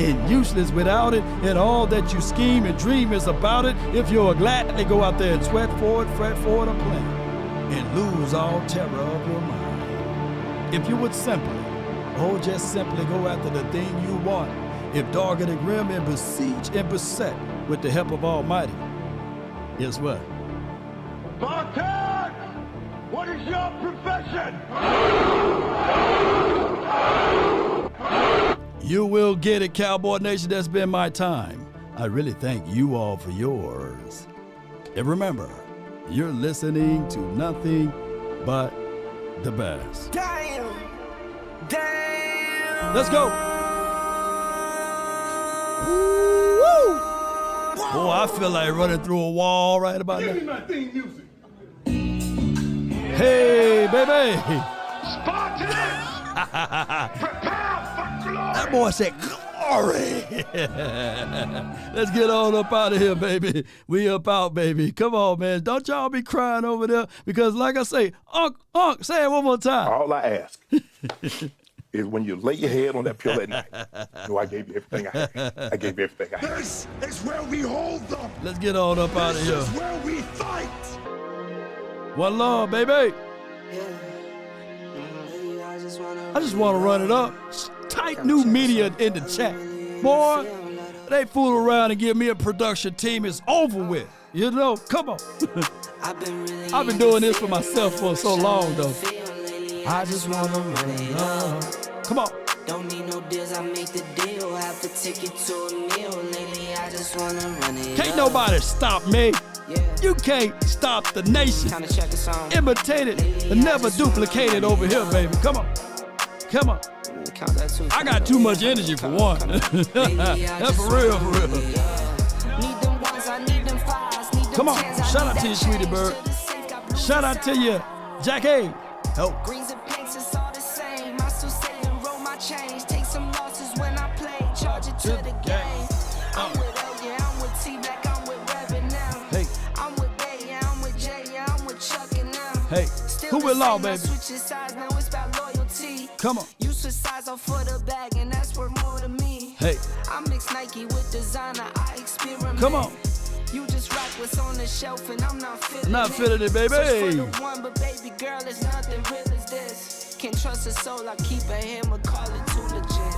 and useless without it, and all that you scheme and dream is about it, if you're glad to go out there and sweat for it, fret for it, or plan, and lose all terror of your mind. If you would simply, just simply go after the thing you want if dogged and grim and besieged and beset with the help of Almighty, guess what? Spartan! What is your profession? You will get it, Cowboy Nation. That's been my time. I really thank you all for yours. And remember, you're listening to nothing but the best. Damn. Damn. Let's go. Woo! Boy, I feel like running through a wall right about now. Give me my theme music. Hey, baby. Spartans! Prepare for glory! That boy said glory. Let's get on up out of here, baby. We up out, baby. Come on, man. Don't y'all be crying over there. Because like I say, Unc, say it one more time. All I ask is when you lay your head on that pillow at night, I gave you everything I had. I gave you everything I had. This is where we hold them! Let's get on up out of This here. is where we fight! One love, baby. I just want to run it up. Type new media in the chat. Boy, they fool around and give me a production team. It's over with. You know, come on. I've been doing this for myself for so long, though. I just want to run it up. Come on. Don't need no deals, I make the deal. Have to take it to a meal. Lately, I just wanna run it. Can't nobody stop me. You can't stop the nation. Kinda check a song. Imitate it and never duplicate it over here, baby. Come on. Come on. Count that too. I got too much energy for one. That's for real, for real. Need them ones, I need them fives. Need them Come on. tens, I Shout need out to you, them sweetie nines. bird. To the safe, got blue Shout out to you, Jackie. Oh. Greens and pinks, it's all the same. I still say and roll my change. Take some losses when I play. Charge it to the game. I'm with L, yeah, I'm with T Black, I'm with Reverend now. Hey. I'm with Bay, yeah, I'm with Jay, yeah, I'm with Chuck and now. Hey. Still Who the will law, same, I baby? switching sides, now it's about loyalty. Come on. You switch sides off for the bag, and that's worth more to me. Hey. I mix Nike with designer, I experiment. Come on. You just rock what's on the shelf, and I'm not feeling Not feeling it, baby. Search for the one, but baby girl, it's nothing real as this. Can't trust a soul, I keep a hammer, call it too legit.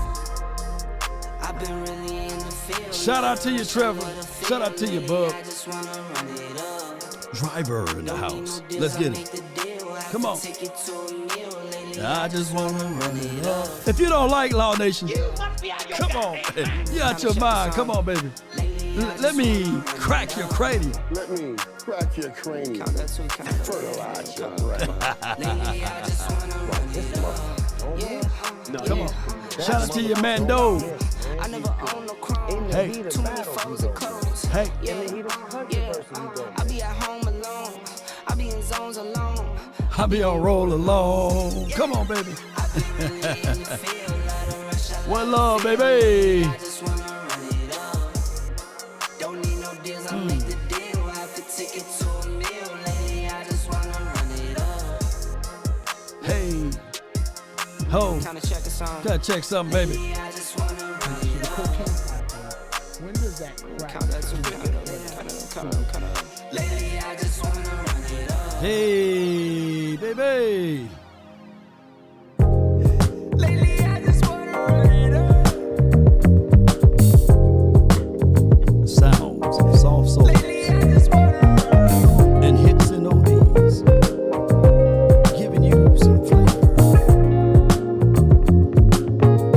I've been really in the field. Shout out to you, Trevor. Shout out to you, bub. I just wanna run it up. Driver in the house. Let's get it. Come on. I just want to run it up. If you don't like Law Nation, come on. You out your mind. Come on, baby. Let me crack your cranium. Let me crack your cranium. Fertilize your brain. Come on. Shout out to your man, Doe. I never own no chrome. Hey. Too many foes and clothes. Hey. Yeah. I be at home alone. I be in zones alone. I be on roll along. Come on, baby. One love, baby. I just wanna run it up. Don't need no deals, I make the deal. Have to take it to a meal. Lately, I just wanna run it up. Hey. Ho. Kinda check a song. Gotta check something, baby. Lately, I just wanna run it up. When does that crack? Count that too. Count up. Lately, I just wanna run it up. Hey, baby. Lately, I just wanna run it up. Sounds of soft soul Lately, I just wanna run it up. and hits and oldies. Giving you some flavor.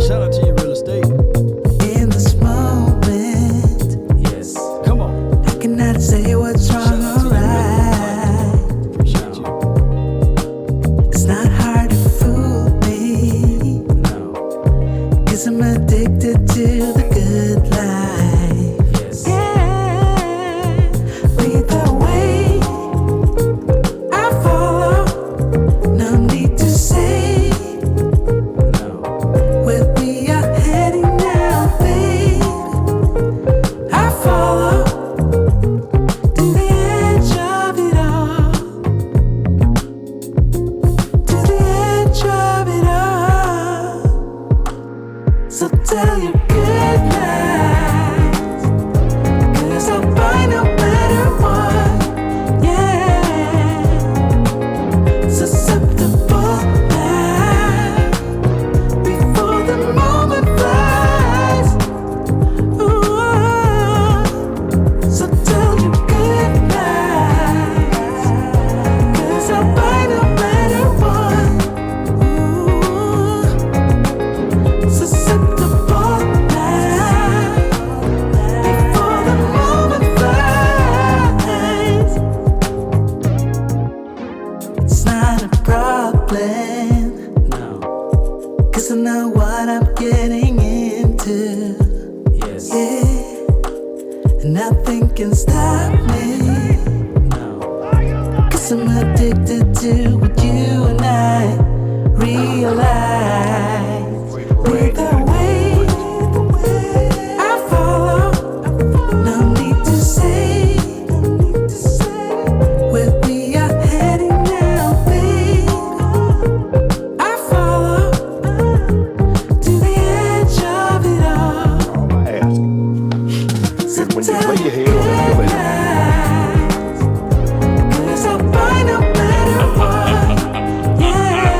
Shout out to your real estate. In this moment, Yes. Come on. I cannot say what's Shout wrong out or to your real right. Appreciate you. It's not hard to fool me, No. 'cause I'm addicted to the good life. Yes. Yeah, lead the way, I follow. No need to say No. where we are heading now, babe. I follow. Do nothing can stop me. 'Cause I'm addicted to what you and I realize. With the way I follow, no need to say where we are heading now, babe. I follow to the edge of it all. All I ask is when you lay your head on that pillow at night, 'Cause I'll find a better one, yeah.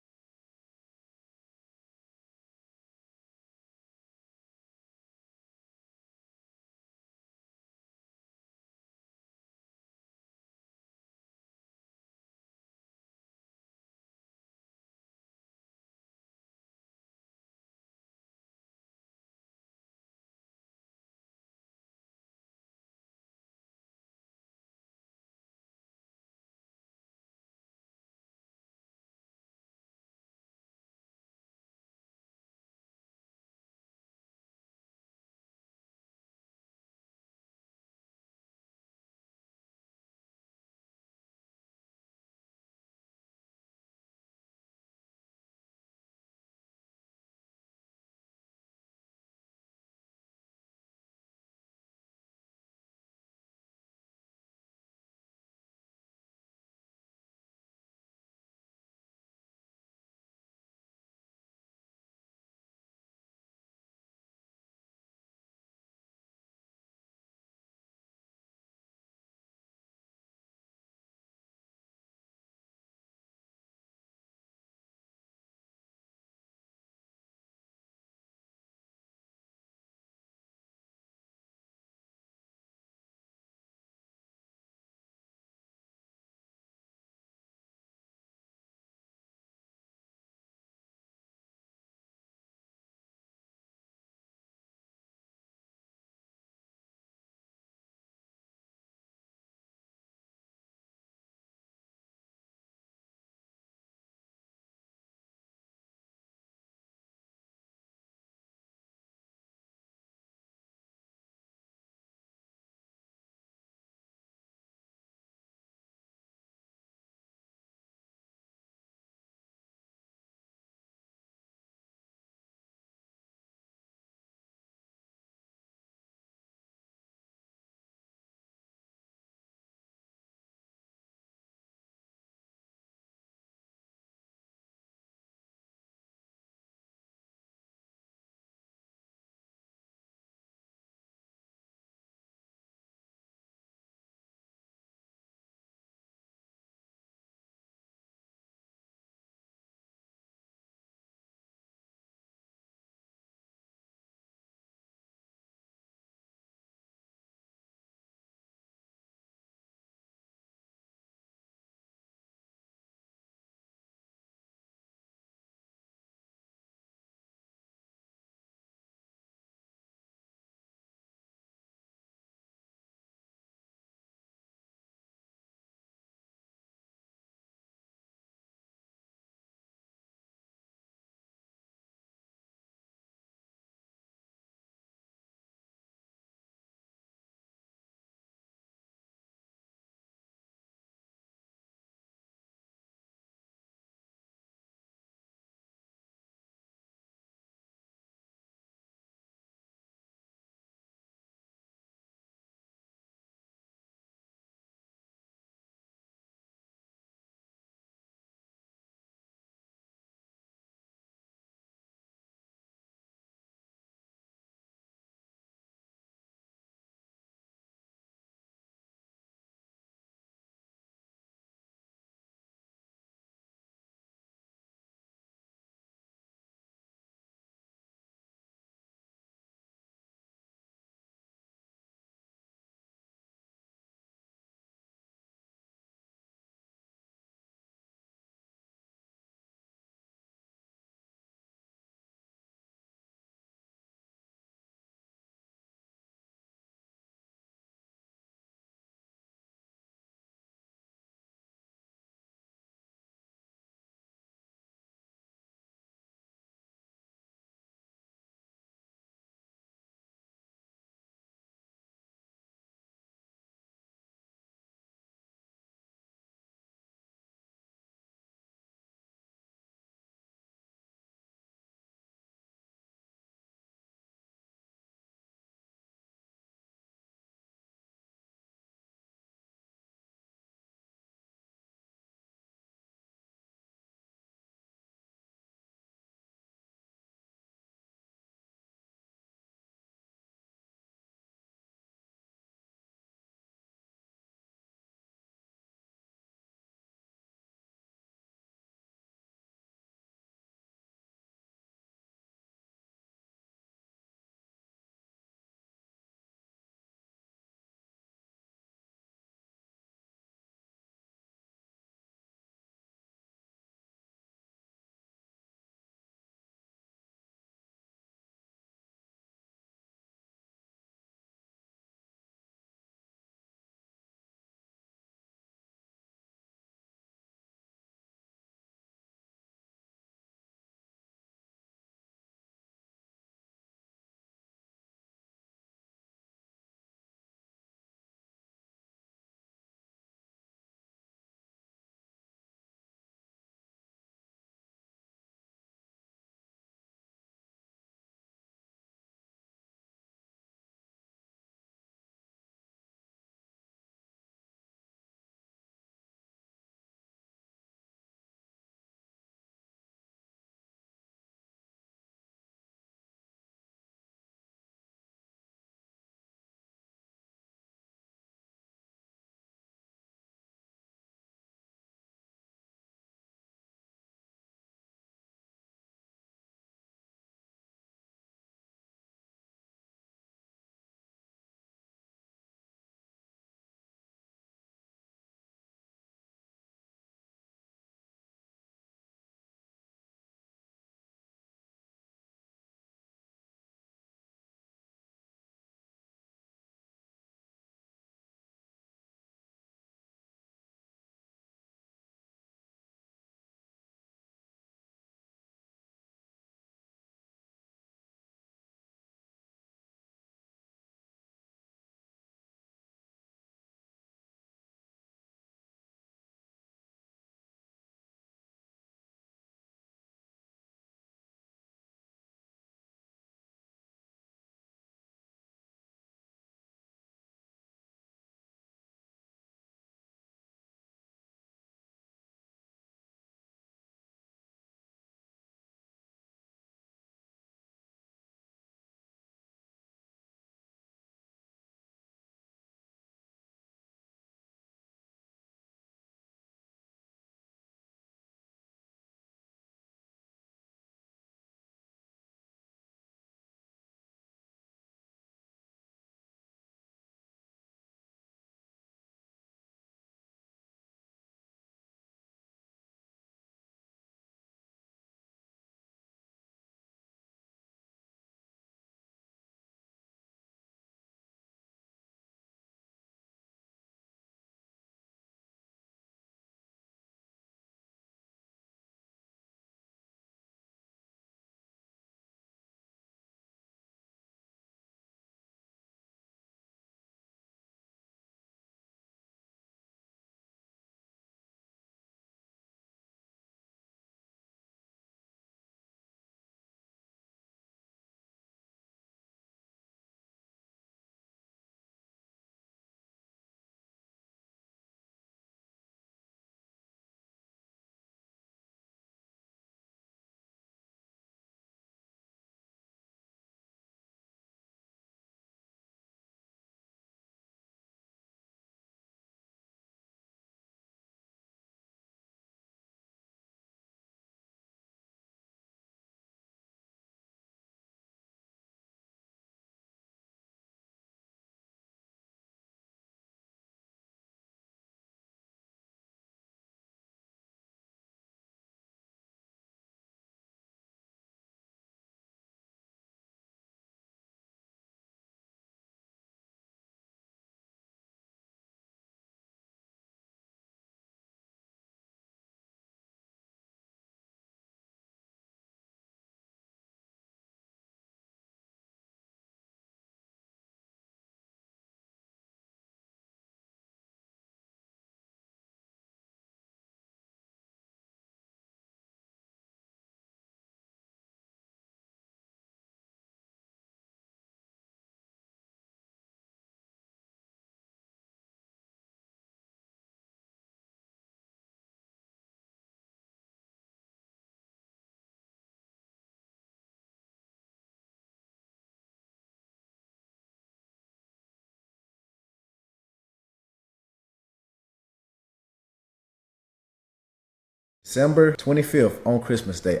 December 25th on Christmas Day.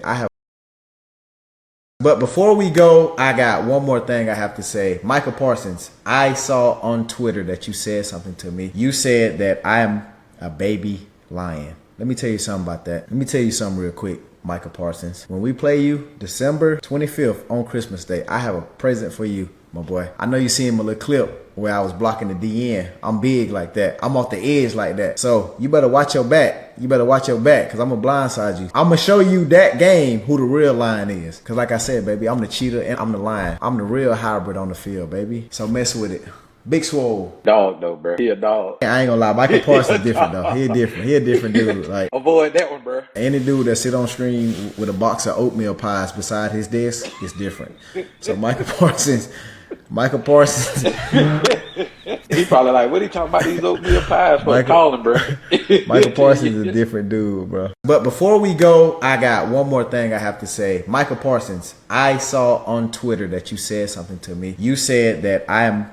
But before we go, I got one more thing I have to say. Michael Parsons, I saw on Twitter that you said something to me. You said that I am a baby lion. Let me tell you something about that. Let me tell you something real quick, Michael Parsons. When we play you December 25th on Christmas Day, I have a present for you, my boy. I know you seen my little clip where I was blocking the DN. I'm big like that. I'm off the edge like that. So you better watch your back. You better watch your back because I'm going to blindside you. I'm going to show you that game who the real lion is. Because like I said, baby, I'm the cheetah and I'm the lion. I'm the real hybrid on the field, baby. So mess with it. Big Swole. Dog though, bro. He a dog. I ain't gonna lie, Michael Parsons different though. He a different dude. Like avoid that one, bro. any dude that sit on stream with a box of oatmeal pies beside his desk is different. So Michael Parsons. He probably like, what he talking about these oatmeal pies for? Call him, bro. Michael Parsons is a different dude, bro. But before we go, I got one more thing I have to say. Michael Parsons, I saw on Twitter that you said something to me. You said that I am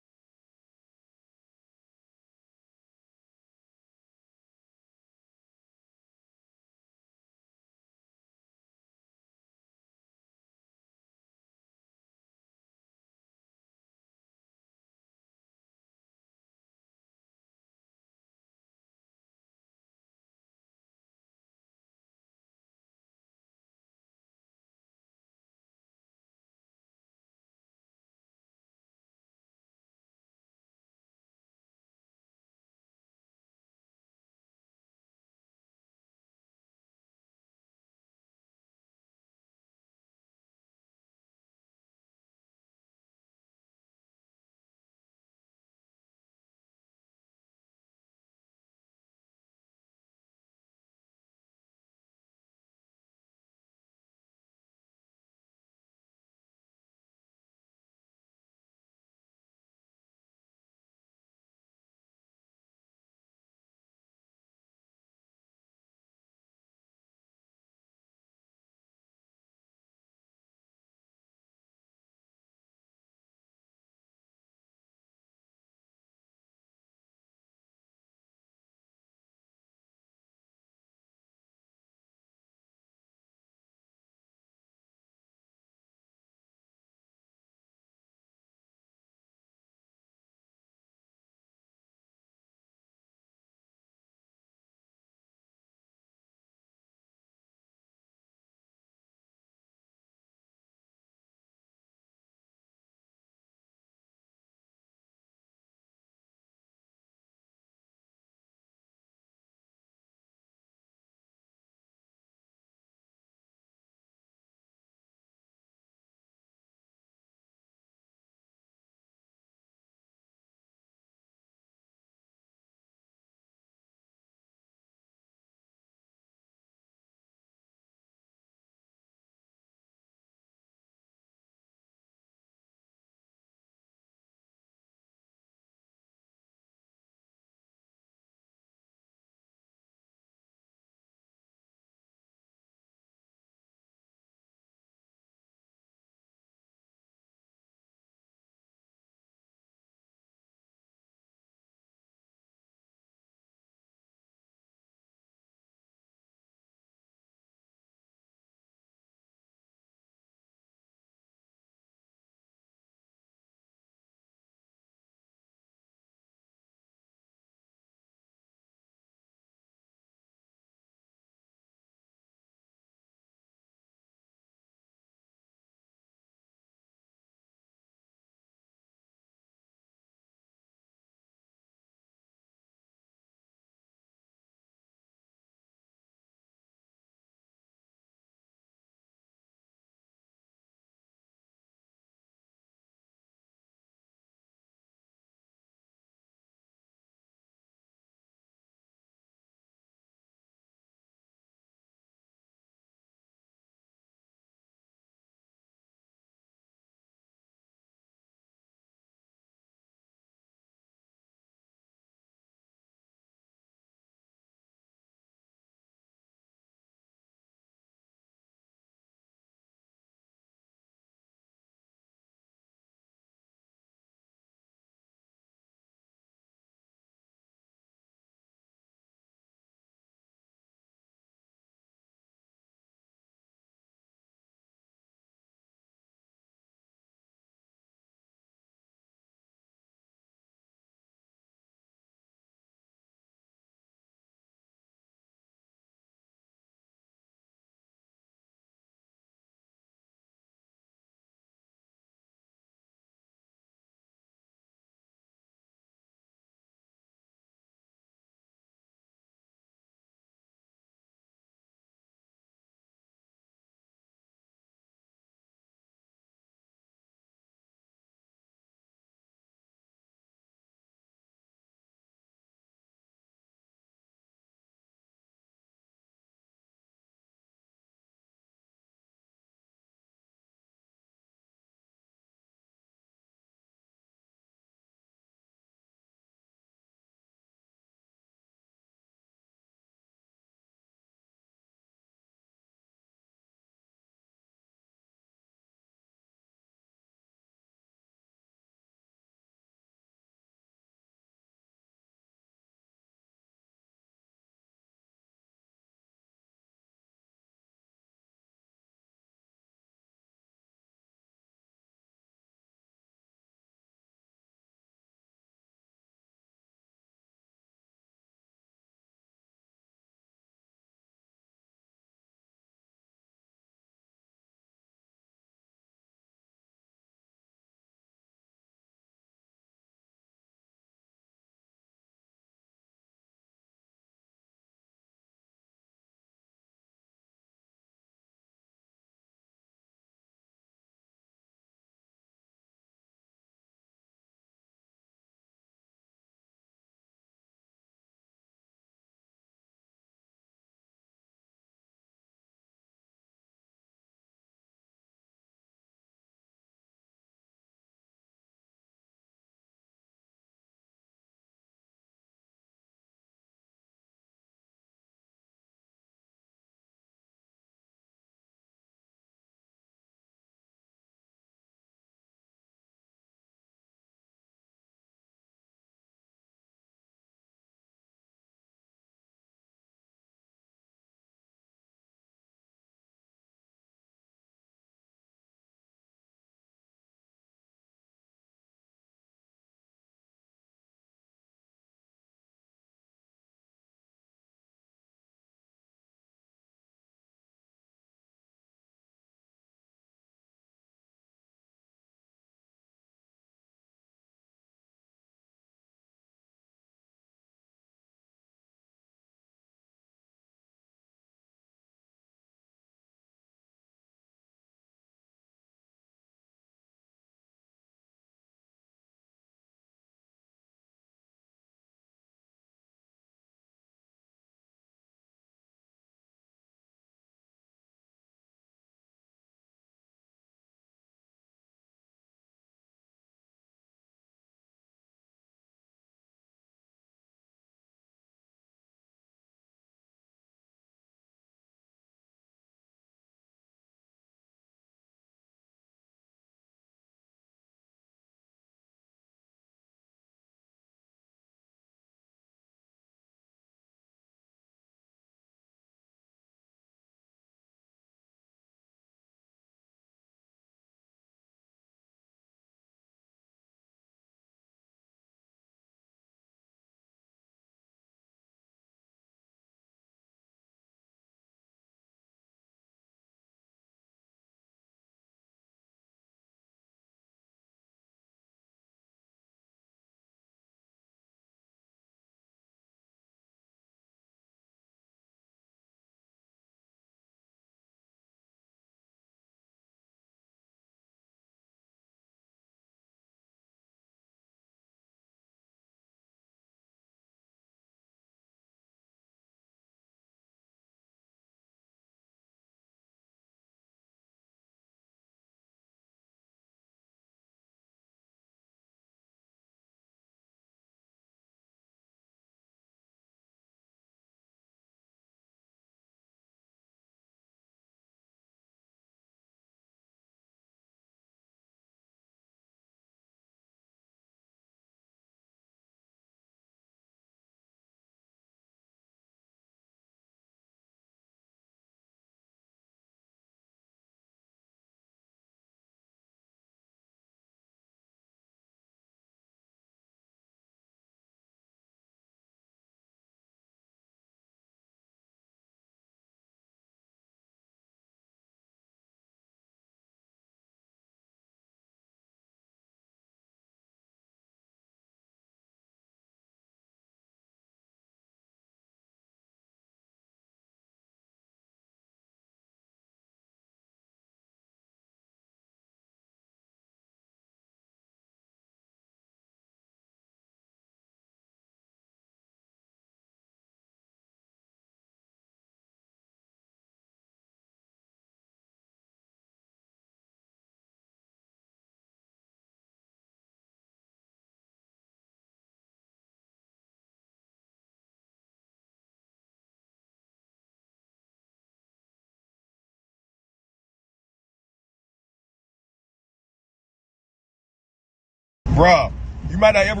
Bruh, you might not ever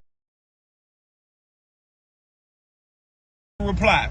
reply.